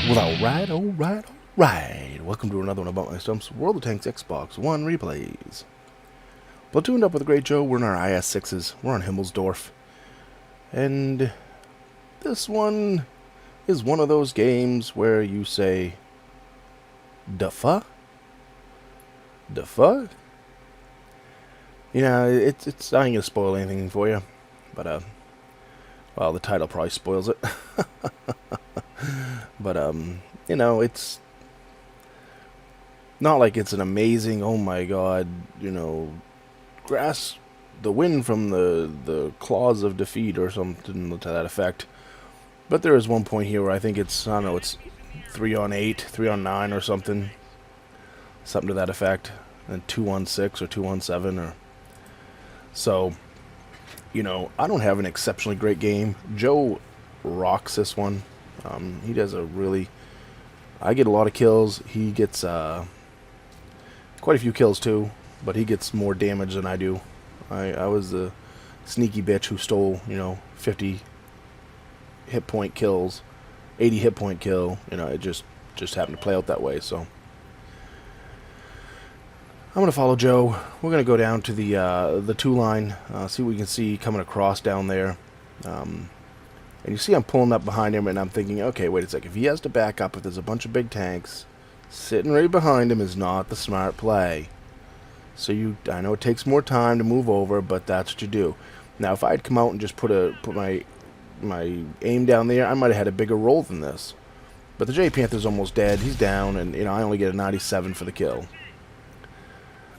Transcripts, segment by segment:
Well, alright. Welcome to another one of BumpmyStump's World of Tanks Xbox One replays. Platooned up with the Great Joe, we're in our IS-6s. We're on Himmelsdorf. And this one is one of those games where you say, "Da fuck? Da fuck?" You know, it's I ain't gonna spoil anything for you. But, well, the title probably spoils it. But, you know, it's not like it's an amazing, oh my god, you know, grasp the win from the claws of defeat or something to that effect. But there is one point here where I think it's, I don't know, it's 3 on 8, 3 on 9 or something. Something to that effect. And 2 on 6 or 2 on 7 or... So, you know, I don't have an exceptionally great game. Joe rocks this one. He does a really... I get a lot of kills. He gets quite a few kills too, but he gets more damage than I do. I was the sneaky bitch who stole, you know, 50 hit point kills, 80 hit point kill. You know, it just happened to play out that way. So I'm gonna follow Joe. We're gonna go down to the 2 line, see what we can see coming across down there. And you see I'm pulling up behind him, and I'm thinking, okay, wait a sec. If he has to back up, if there's a bunch of big tanks, sitting right behind him is not the smart play. So I know it takes more time to move over, but that's what you do. Now, if I'd come out and just put my aim down there, I might have had a bigger roll than this. But the J Panther's almost dead. He's down, and you know I only get a 97 for the kill.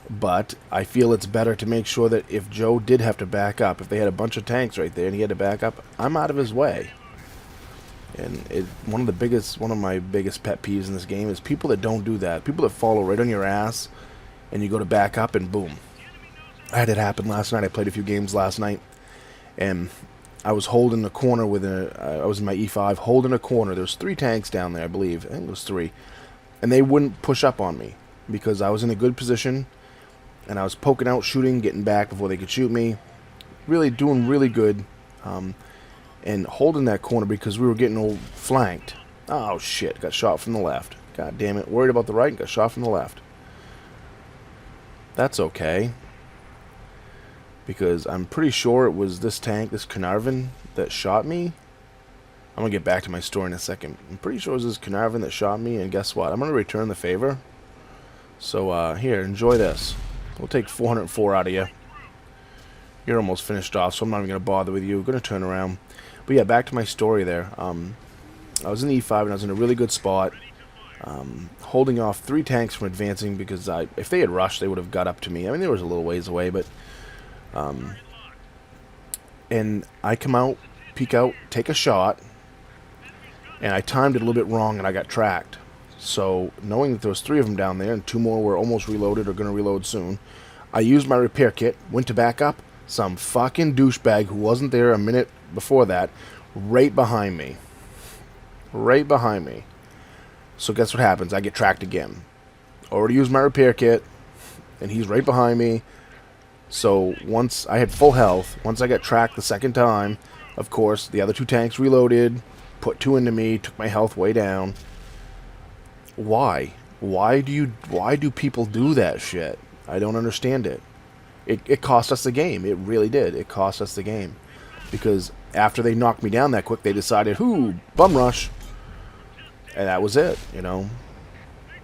But I feel it's better to make sure that if Joe did have to back up, if they had a bunch of tanks right there and he had to back up, I'm out of his way. And one of my biggest pet peeves in this game is people that don't do that. People that follow right on your ass and you go to back up and boom. I had it happen last night. I played a few games last night and I was holding the corner with I was in my E5 holding a corner. There's 3 tanks down there, I believe. I think it was 3. And they wouldn't push up on me because I was in a good position. And I was poking out, shooting, getting back before they could shoot me. Really doing really good. And holding that corner because we were getting all flanked. Oh, shit. Got shot from the left. God damn it. Worried about the right and got shot from the left. That's okay. Because I'm pretty sure it was this tank, this Carnarvon, that shot me. I'm going to get back to my story in a second. I'm pretty sure it was this Carnarvon that shot me. And guess what? I'm going to return the favor. So, here, enjoy this. We'll take 404 out of you. You're almost finished off, so I'm not even going to bother with you. We're going to turn around. But yeah, back to my story there. I was in the E5 and I was in a really good spot. Holding off 3 tanks from advancing because if they had rushed, they would have got up to me. I mean, they was a little ways away, but... and I come out, peek out, take a shot. And I timed it a little bit wrong and I got tracked. So, knowing that there was 3 of them down there, and 2 more were almost reloaded or going to reload soon, I used my repair kit, went to back up, some fucking douchebag who wasn't there a minute before that, right behind me. Right behind me. So guess what happens? I get tracked again. Already used my repair kit, and he's right behind me. So, once I had full health, once I got tracked the second time, of course, the other 2 tanks reloaded, put 2 into me, took my health way down. Why? Why do people do that shit? I don't understand it. It cost us the game. It really did. It cost us the game. Because after they knocked me down that quick, they decided, bum rush. And that was it, you know.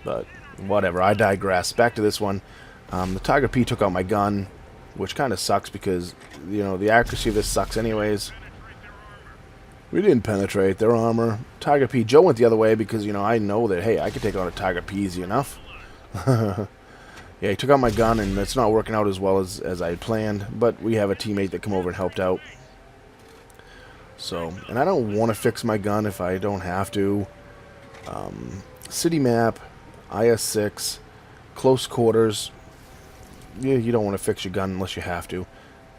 But whatever, I digress. Back to this one. The Tiger P took out my gun, which kind of sucks because, you know, the accuracy of this sucks anyways. We didn't penetrate their armor. Tiger P. Joe went the other way because, you know, I know that, hey, I could take on a Tiger P easy enough. Yeah, he took out my gun, and it's not working out as well as I had planned. But we have a teammate that came over and helped out. So, and I don't want to fix my gun if I don't have to. City map, IS-6, close quarters. Yeah, you don't want to fix your gun unless you have to.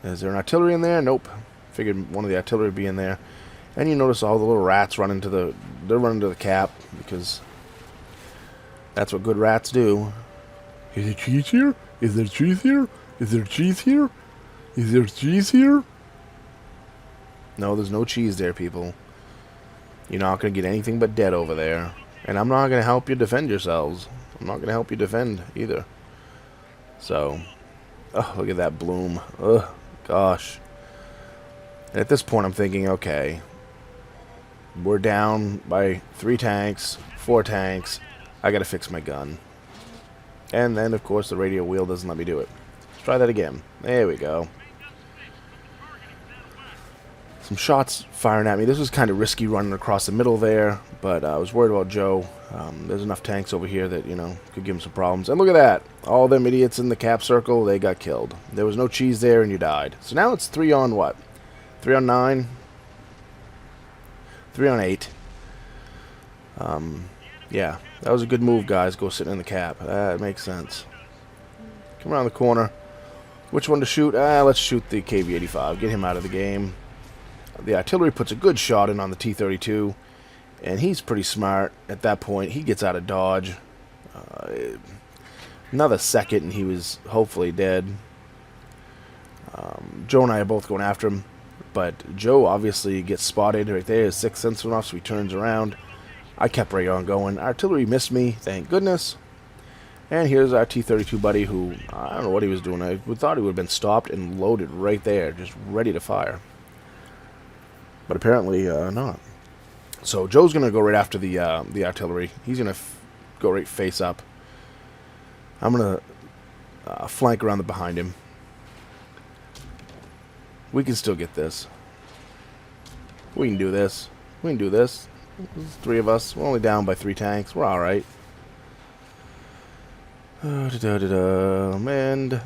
Is there an artillery in there? Nope. Figured one of the artillery would be in there. And you notice all the little rats run into they're running to the cap because that's what good rats do. Is there cheese here? Is there cheese here? Is there cheese here? Is there cheese here? No, there's no cheese there, people. You're not going to get anything but dead over there. And I'm not going to help you defend yourselves. I'm not going to help you defend either. So, oh, look at that bloom. Ugh, gosh. And at this point, I'm thinking, okay, we're down by 3 tanks, 4 tanks. I got to fix my gun. And then, of course, the radio wheel doesn't let me do it. Let's try that again. There we go. Some shots firing at me. This was kind of risky running across the middle there, but I was worried about Joe. There's enough tanks over here that, you know, could give him some problems. And look at that. All them idiots in the cap circle, they got killed. There was no cheese there, and you died. So now it's 3 on what? 3 on 9? 3 on 8. Yeah, that was a good move, guys. Go sitting in the cap. That makes sense. Come around the corner. Which one to shoot? Let's shoot the KV-85. Get him out of the game. The artillery puts a good shot in on the T-32, and he's pretty smart at that point. He gets out of dodge. Another second, and he was hopefully dead. Joe and I are both going after him, but Joe obviously gets spotted right there. His sixth sense went off, so he turns around. I kept right on going. Artillery missed me, thank goodness. And here's our T-32 buddy who, I don't know what he was doing. I thought he would have been stopped and loaded right there, just ready to fire. But apparently not. So Joe's going to go right after the artillery. He's going to go right face up. I'm going to flank around the behind him. We can still get this. We can do this. We can do this. There's 3 of us. We're only down by 3 tanks. We're alright. And the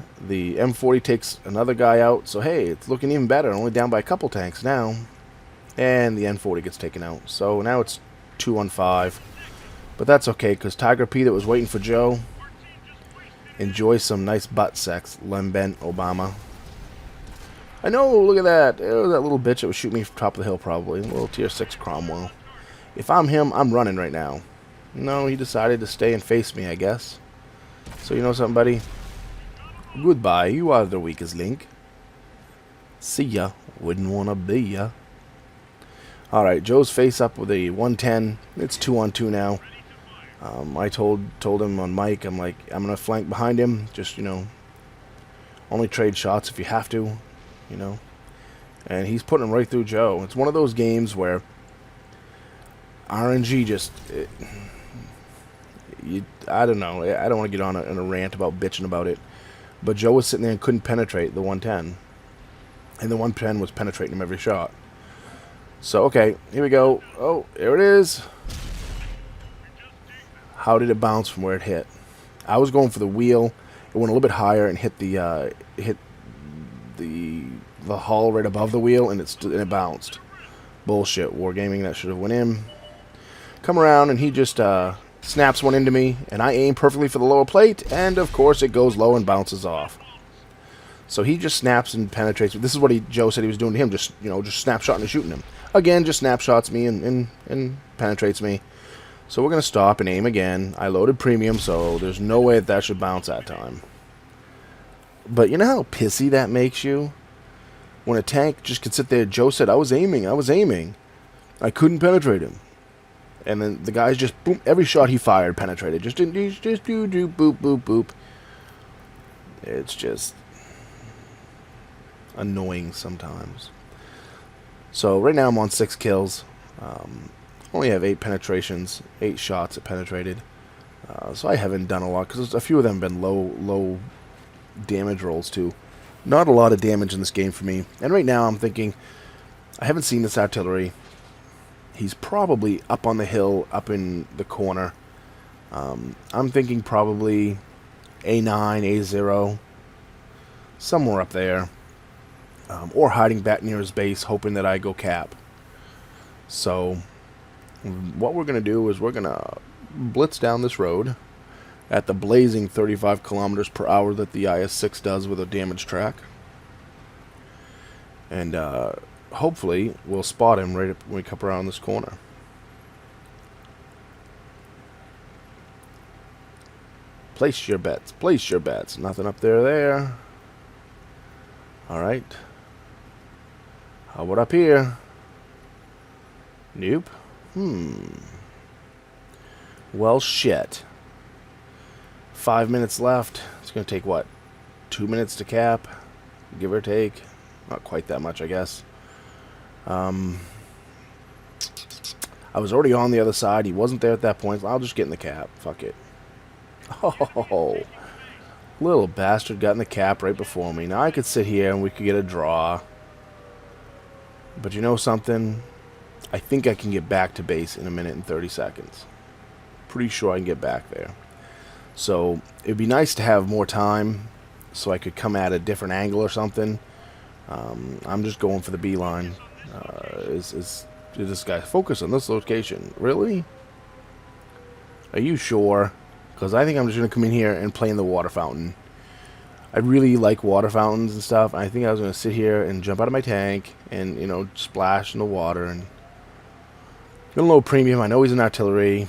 M40 takes another guy out. So hey, it's looking even better. Only down by a couple tanks now. And the N40 gets taken out. So now it's 2 on 5. But that's okay, because Tiger P that was waiting for Joe enjoys some nice butt sex. Lembent Obama. I know, look at that. That little bitch that was shooting me from top of the hill probably. A little tier 6 Cromwell. If I'm him, I'm running right now. No, he decided to stay and face me, I guess. So you know something, buddy? Goodbye, you are the weakest link. See ya. Wouldn't wanna be ya. Alright, Joe's face up with a 110. It's 2 on 2 now. I told him on mic, I'm like, I'm going to flank behind him. Just, you know, only trade shots if you have to, you know. And he's putting him right through Joe. It's one of those games where RNG just... I don't know. I don't want to get on a rant about bitching about it. But Joe was sitting there and couldn't penetrate the 110. And the 110 was penetrating him every shot. So, okay, here we go. Oh, there it is. How did it bounce from where it hit? I was going for the wheel. It went a little bit higher and hit the hull right above the wheel, and it bounced. Bullshit. Wargaming, that should have went in. Come around, and he just snaps one into me, and I aim perfectly for the lower plate, and of course it goes low and bounces off. So he just snaps and penetrates. This is what Joe said he was doing to him, just snapshotting and shooting him. Again, just snapshots me and penetrates me. So we're going to stop and aim again. I loaded premium, so there's no way that should bounce that time. But you know how pissy that makes you? When a tank just could sit there. Joe said, I was aiming. I couldn't penetrate him. And then the guys just, boom, every shot he fired penetrated. Just do, boop, boop, boop. It's just annoying sometimes. So right now I'm on 6 kills. Only have 8 penetrations, 8 shots that penetrated. So I haven't done a lot because a few of them have been low damage rolls too. Not a lot of damage in this game for me. And right now I'm thinking, I haven't seen this artillery. He's probably up on the hill, up in the corner. I'm thinking probably A9, A0, somewhere up there. Or hiding back near his base, hoping that I go cap. So, what we're going to do is we're going to blitz down this road at the blazing 35 kilometers per hour that the IS-6 does with a damage track. And hopefully we'll spot him right when we come around this corner. Place your bets. Place your bets. Nothing up there. Alright. How about up here? Nope. Well, shit. 5 minutes left. It's going to take, what, 2 minutes to cap? Give or take. Not quite that much, I guess. I was already on the other side. He wasn't there at that point. I'll just get in the cap. Fuck it. Oh, little bastard got in the cap right before me. Now I could sit here and we could get a draw. But you know something? I think I can get back to base in 1:30 seconds. Pretty sure I can get back there. So it'd be nice to have more time so I could come at a different angle or something. I'm just going for the beeline. Is this guy focus on this location? Really? Are you sure? Because I think I'm just going to come in here and play in the water fountain. I really like water fountains and stuff. I think I was going to sit here and jump out of my tank and, you know, splash in the water. And get a little premium. I know he's an artillery.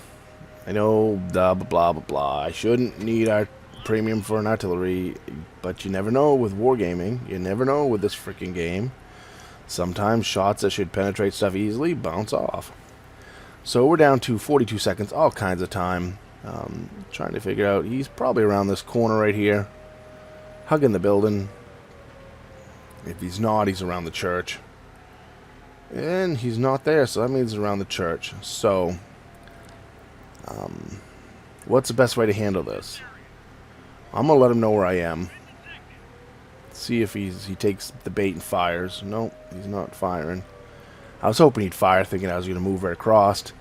I know blah, blah, blah, blah, blah. I shouldn't need our premium for an artillery. But you never know with wargaming. You never know with this freaking game. Sometimes shots that should penetrate stuff easily bounce off. So we're down to 42 seconds. All kinds of time. Trying to figure out. He's probably around this corner right here. Hugging the building. If he's not, he's around the church. And he's not there, so that means he's around the church. So, what's the best way to handle this? I'm going to let him know where I am. See if he takes the bait and fires. Nope, he's not firing. I was hoping he'd fire, thinking I was going to move right across.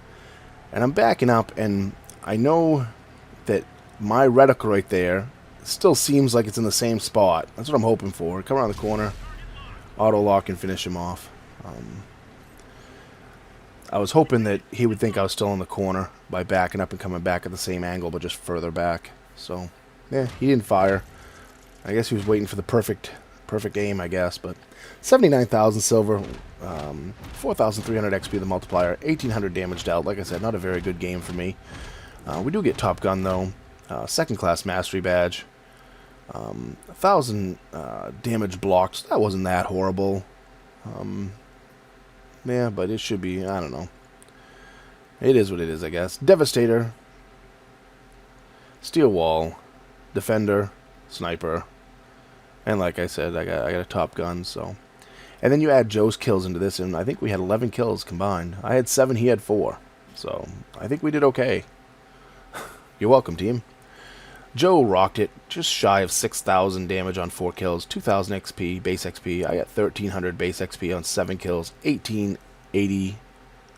And I'm backing up, and I know that my reticle right there still seems like it's in the same spot. That's what I'm hoping for. Come around the corner, auto lock, and finish him off. I was hoping that he would think I was still in the corner by backing up and coming back at the same angle, but just further back. So, yeah, he didn't fire. I guess he was waiting for the perfect aim, I guess. But 79,000 silver, 4,300 XP the multiplier, 1,800 damage dealt. Like I said, not a very good game for me. We do get Top Gun, though. Second class mastery badge. 1,000 damage blocked. That wasn't that horrible. Yeah, but it should be, I don't know. It is what it is, I guess. Devastator. Steel Wall. Defender. Sniper. And like I said, I got a Top Gun, so. And then you add Joe's kills into this, and I think we had 11 kills combined. I had 7, he had 4. So, I think we did okay. You're welcome, team. Joe rocked it, just shy of 6,000 damage on 4 kills, 2,000 XP, base XP. I got 1,300 base XP on 7 kills, 1,880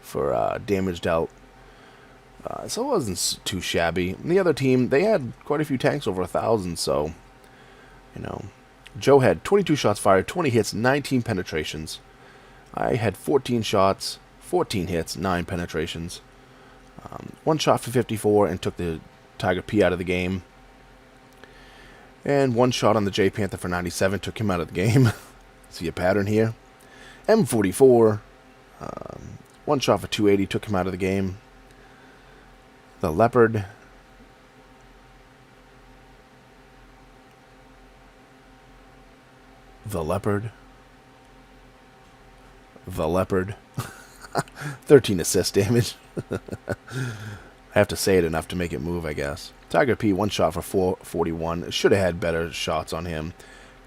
for damage dealt. So it wasn't too shabby. And the other team, they had quite a few tanks over 1,000, so, you know. Joe had 22 shots fired, 20 hits, 19 penetrations. I had 14 shots, 14 hits, 9 penetrations. 1 shot for 54 and took the Tiger P out of the game. And 1 shot on the J Panther for 97 took him out of the game. See a pattern here. M44, 1 shot for 280 took him out of the game. The Leopard. The Leopard. 13 assist damage. I have to say it enough to make it move, I guess. Tiger P, 1 shot for 441. Should have had better shots on him.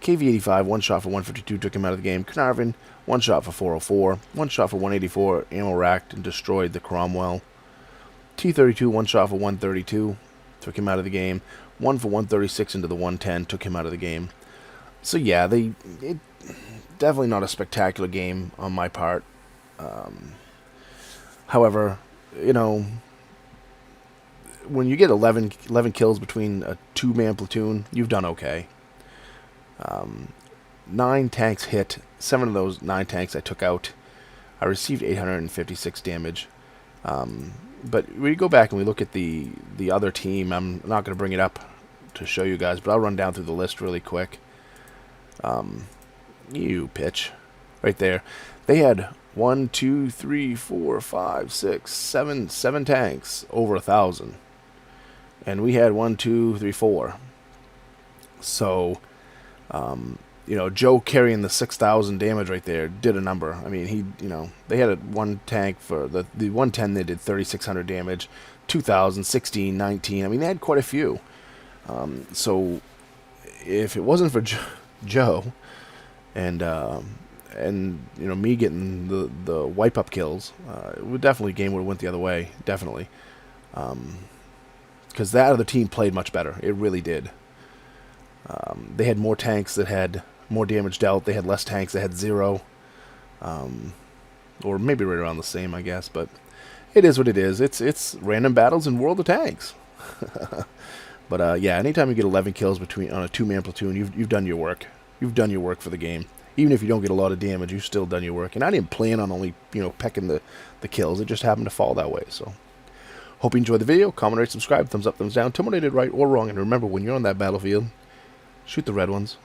KV-85, 1 shot for 152, took him out of the game. Carnarvon, 1 shot for 404. 1 shot for 184, ammo racked and destroyed the Cromwell. T-32, 1 shot for 132, took him out of the game. 1 for 136 into the 110, took him out of the game. So yeah, definitely not a spectacular game on my part. However, you know, when you get 11 kills between a 2-man platoon, you've done okay. 9 tanks hit. 7 of those 9 tanks I took out. I received 856 damage. But when you go back and we look at the other team, I'm not going to bring it up to show you guys, but I'll run down through the list really quick. You pitch. Right there. They had 1, 2, 3, 4, 5, 6, 7 tanks over 1,000. And we had 1, 2, 3, 4. So, Joe carrying the 6,000 damage right there did a number. I mean, they had one tank for the 110. They did 3,600 damage, 2,000, 16, 19. I mean, they had quite a few. So if it wasn't for Joe and me getting the wipe up kills, game would have went the other way, definitely. Because that other team played much better. It really did. They had more tanks that had more damage dealt. They had less tanks that had 0. Or maybe right around the same, I guess. But it is what it is. It's random battles in World of Tanks. But yeah, anytime you get 11 kills on a 2-man platoon, you've done your work. You've done your work for the game. Even if you don't get a lot of damage, you've still done your work. And I didn't plan on only pecking the kills. It just happened to fall that way. So hope you enjoyed the video. Comment, rate, subscribe, thumbs up, thumbs down. Tell me what I did right or wrong. And remember, when you're on that battlefield, shoot the red ones.